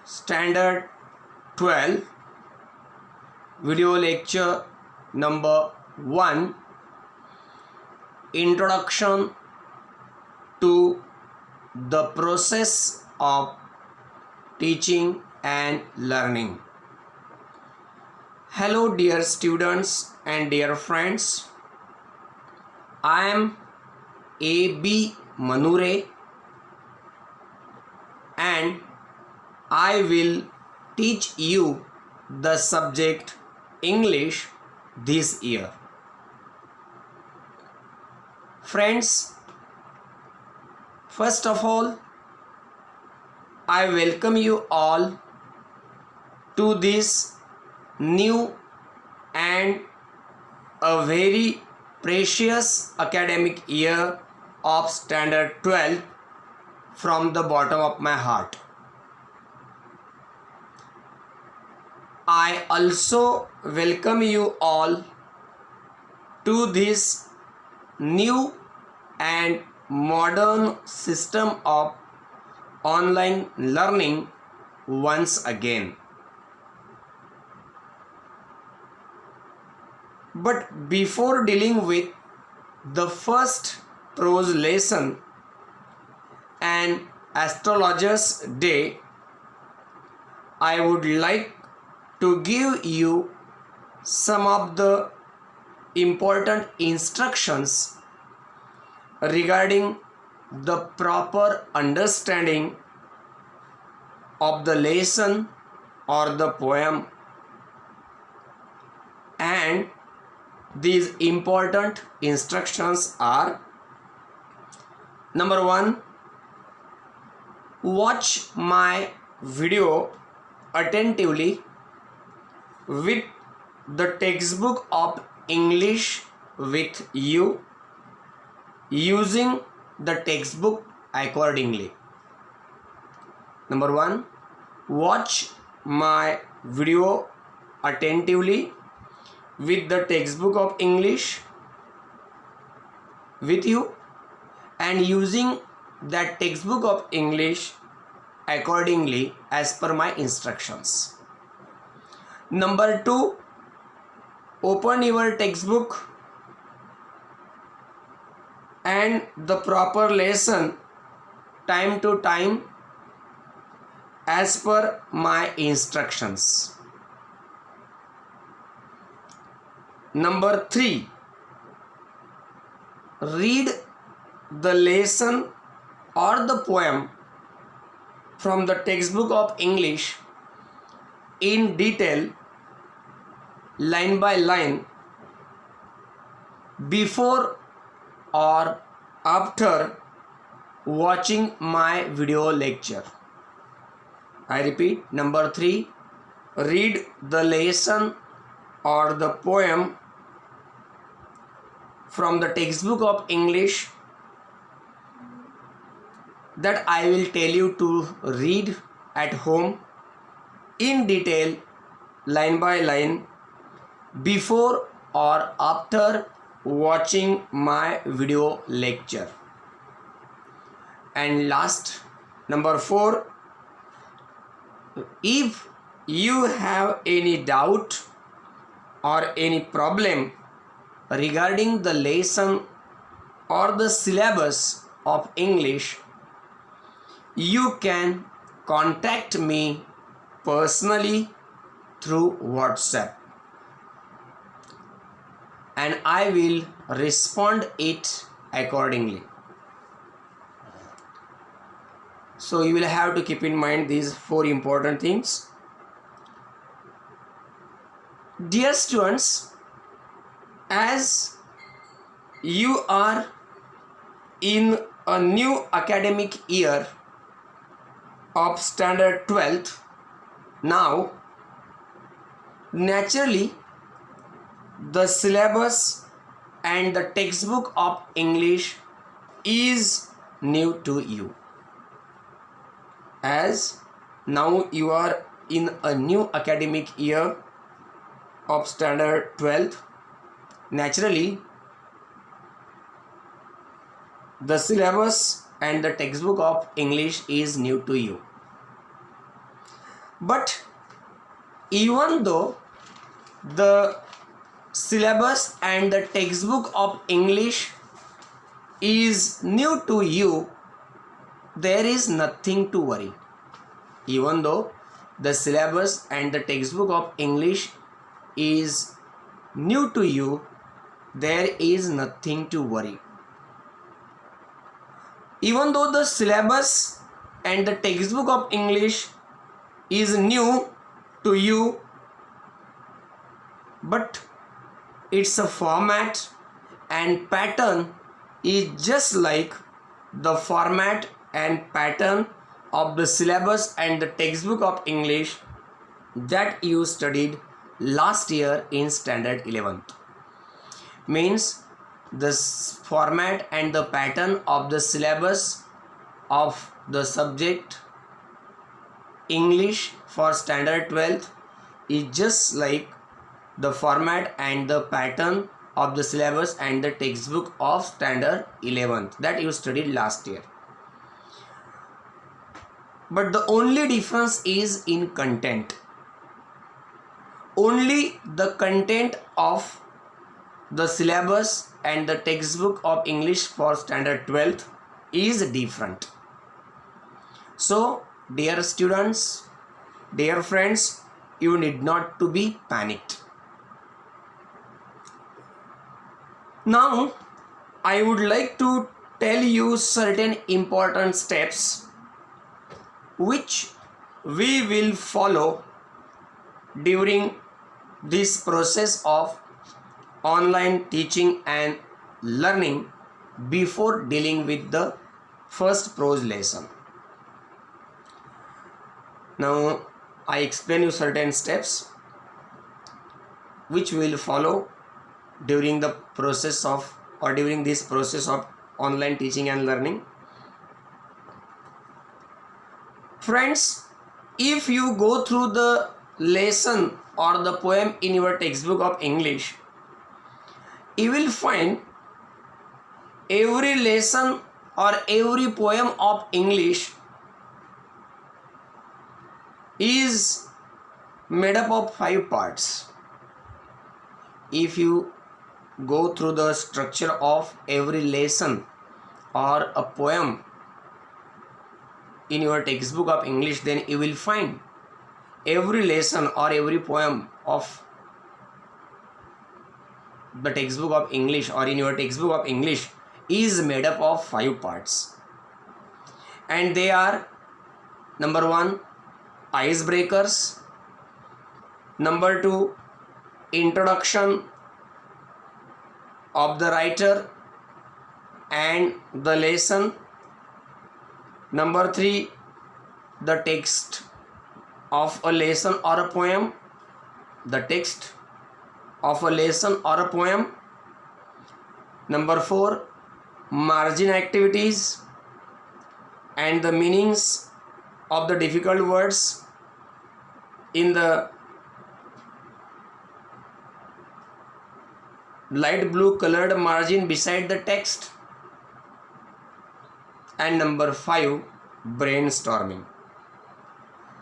Standard 12 video lecture number 1, Introduction to the process of teaching and learning. Hello dear students and dear friends, I am A.B. Manure and I will teach you the subject English this year. Friends, first of all, I welcome you all to this new and a very precious academic year of Standard 12 from the bottom of my heart. I also welcome you all to this new and modern system of online learning once again. But before dealing with the first prose lesson and astrologer's day, I would like to give you some of the important instructions regarding the proper understanding of the lesson or the poem, and these important instructions are: number 1, watch my video attentively with the textbook of English with you, using the textbook accordingly. Number 1, watch my video attentively with the textbook of English with you and using that textbook of English accordingly as per my instructions. Number 2, open your textbook and the proper lesson time to time as per my instructions. Number 3, read the lesson or the poem from the textbook of English in detail, line by line, before or after watching my video lecture. I repeat, number 3, read the lesson or the poem from the textbook of English that I will tell you to read at home in detail, line by line, before or after watching my video lecture. And last, number 4, if you have any doubt or any problem regarding the lesson or the syllabus of English, you can contact me personally through WhatsApp and I will respond it accordingly. So you will have to keep in mind these 4 important things. Dear students, as you are in a new academic year of Standard 12 now, naturally the syllabus and the textbook of English is new to you. As now you are in a new academic year of Standard 12, naturally the syllabus and the textbook of English is new to you. But even though the syllabus and the textbook of English is new to you, there is nothing to worry. Even though the syllabus and the textbook of English is new to you, there is nothing to worry. Even though the syllabus and the textbook of English is new to you, but its a format and pattern is just like the format and pattern of the syllabus and the textbook of English that you studied last year in standard 11th. Means the format and the pattern of the syllabus of the subject English for standard 12th is just like the format and the pattern of the syllabus and the textbook of standard 11th that you studied last year. But the only difference is in content. Only the content of the syllabus and the textbook of English for standard 12th is different. So, dear students, dear friends, you need not to be panicked. Now, I would like to tell you certain important steps which we will follow during this process of online teaching and learning before dealing with the first prose lesson. Now, I explain you certain steps which we will follow during the process of or during this process of online teaching and learning. Friends, if you go through the lesson or the poem in your textbook of English, you will find every lesson or every poem of English is made up of 5 parts. If you go through the structure of every lesson or a poem in your textbook of English, then you will find every lesson or every poem of the textbook of English or in your textbook of English is made up of 5 parts. And they are: number 1, icebreakers; number 2, introduction of the writer and the lesson; number 3, the text of a lesson or a poem, the text of a lesson or a poem; number 4, margin activities and the meanings of the difficult words in the light blue colored margin beside the text; and number 5, brainstorming.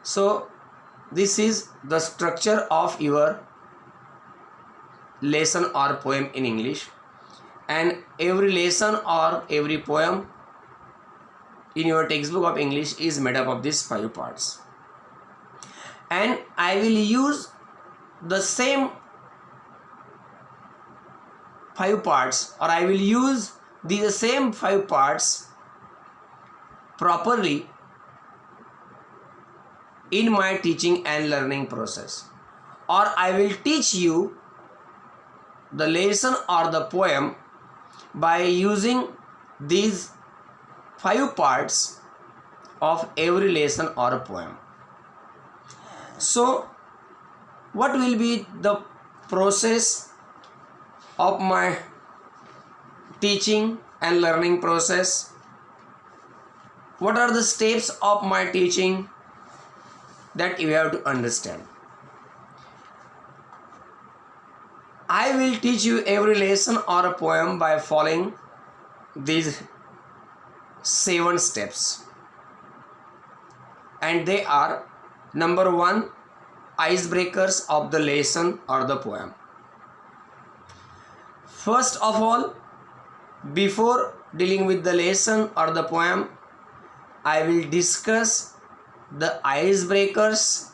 So this is the structure of your lesson or poem in English, and every lesson or every poem in your textbook of English is made up of these 5 parts. And I will use the same 5 parts, or I will use the same 5 parts properly in my teaching and learning process, or I will teach you the lesson or the poem by using these 5 parts of every lesson or a poem. So, what will be the process of my teaching and learning process? What are the steps of my teaching that you have to understand? I will teach you every lesson or a poem by following these 7 steps, and they are: Number 1, icebreakers of the lesson or the poem. First of all, before dealing with the lesson or the poem, I will discuss the icebreakers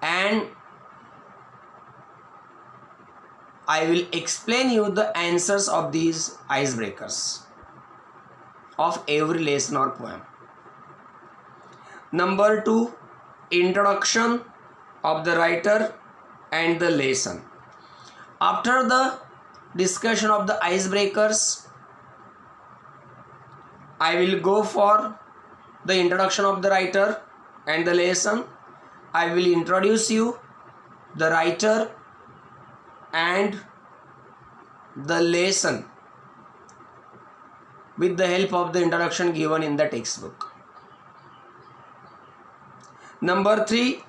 and I will explain you the answers of these icebreakers of every lesson or poem. Number 2, introduction of the writer and the lesson. After the discussion of the icebreakers, I will go for the introduction of the writer and the lesson. I will introduce you the writer and the lesson with the help of the introduction given in the textbook. Number 3,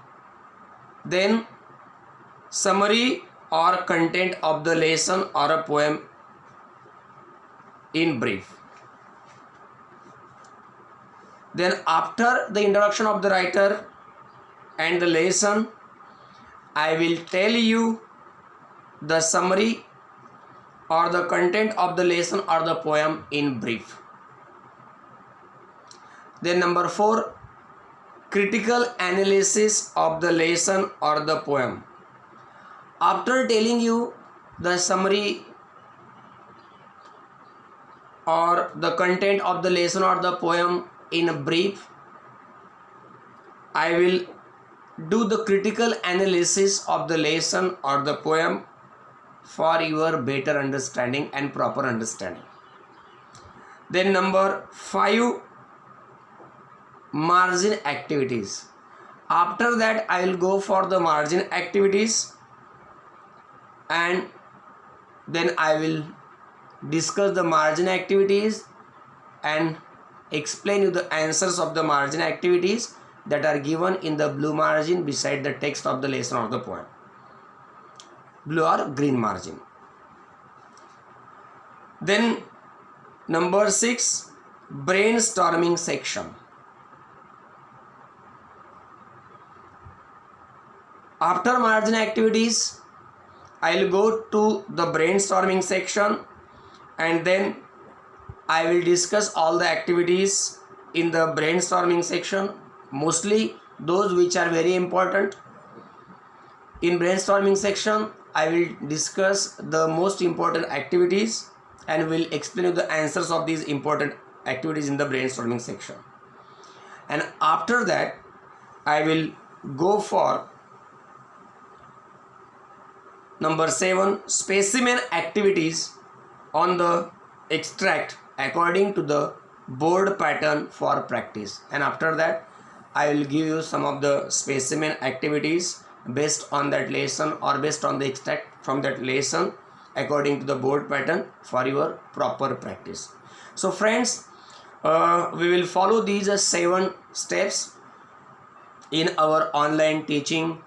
then summary or content of the lesson or a poem in brief. Then after the introduction of the writer and the lesson, I will tell you the summary or the content of the lesson or the poem in brief. Then number 4, critical analysis of the lesson or the poem. After telling you the summary or the content of the lesson or the poem in brief, I will do the critical analysis of the lesson or the poem for your better understanding and proper understanding. Then number 5, margin activities. After that I will go for the margin activities and then I will discuss the margin activities and explain you the answers of the margin activities that are given in the blue margin beside the text of the lesson or the poem. Blue or green margin. Then number 6, brainstorming section. After margin activities, I will go to the brainstorming section and then I will discuss all the activities in the brainstorming section, mostly those which are very important. In brainstorming section, I will discuss the most important activities and will explain you the answers of these important activities in the brainstorming section. And after that, I will go for number 7, specimen activities on the extract according to the board pattern for practice. And after that, I will give you some of the specimen activities based on that lesson or based on the extract from that lesson according to the board pattern for your proper practice. So friends, we will follow these 7 steps in our online teaching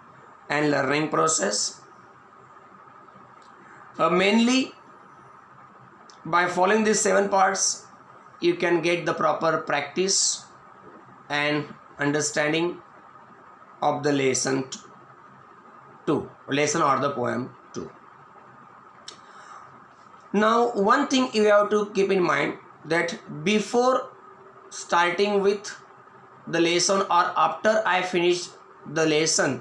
and learning process. Mainly by following these 7 parts, you can get the proper practice and understanding of the lesson or the poem too. Now one thing you have to keep in mind, that before starting with the lesson or after I finish the lesson,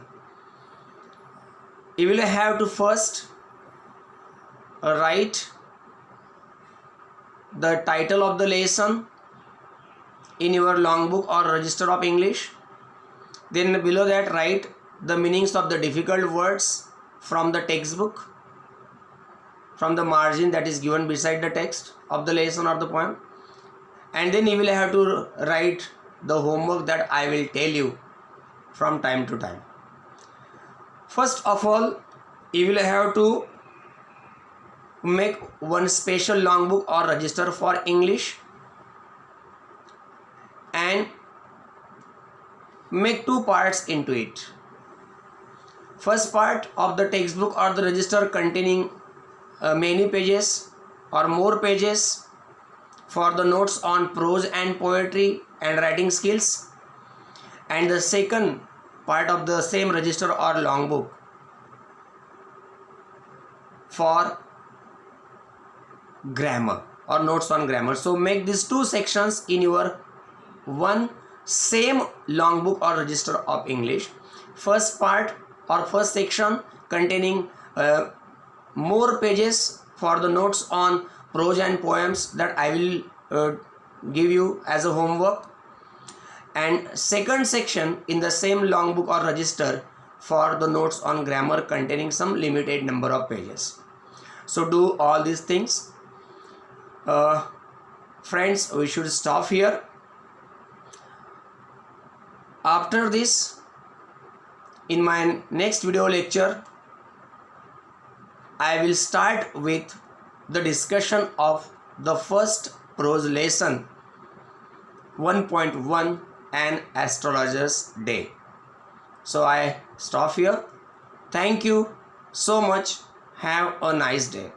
you will have to first write the title of the lesson in your long book or register of English. Then below that write the meanings of the difficult words from the textbook, from the margin that is given beside the text of the lesson or the poem. And then you will have to write the homework that I will tell you from time to time. First of all, you will have to make one special long book or register for English and make 2 parts into it. First part of the textbook or the register containing many pages or more pages for the notes on prose and poetry and writing skills, and the second part of the same register or long book for grammar or notes on grammar. So make these two sections in your one same long book or register of English. First part or first section containing more pages for the notes on prose and poems that I will give you as a homework, and second section in the same long book or register for the notes on grammar containing some limited number of pages. So do all these things. Friends, we should stop here. After this, in my next video lecture, I will start with the discussion of the first prose lesson 1.1, an astrologer's day. So I stop here. Thank you so much. Have a nice day.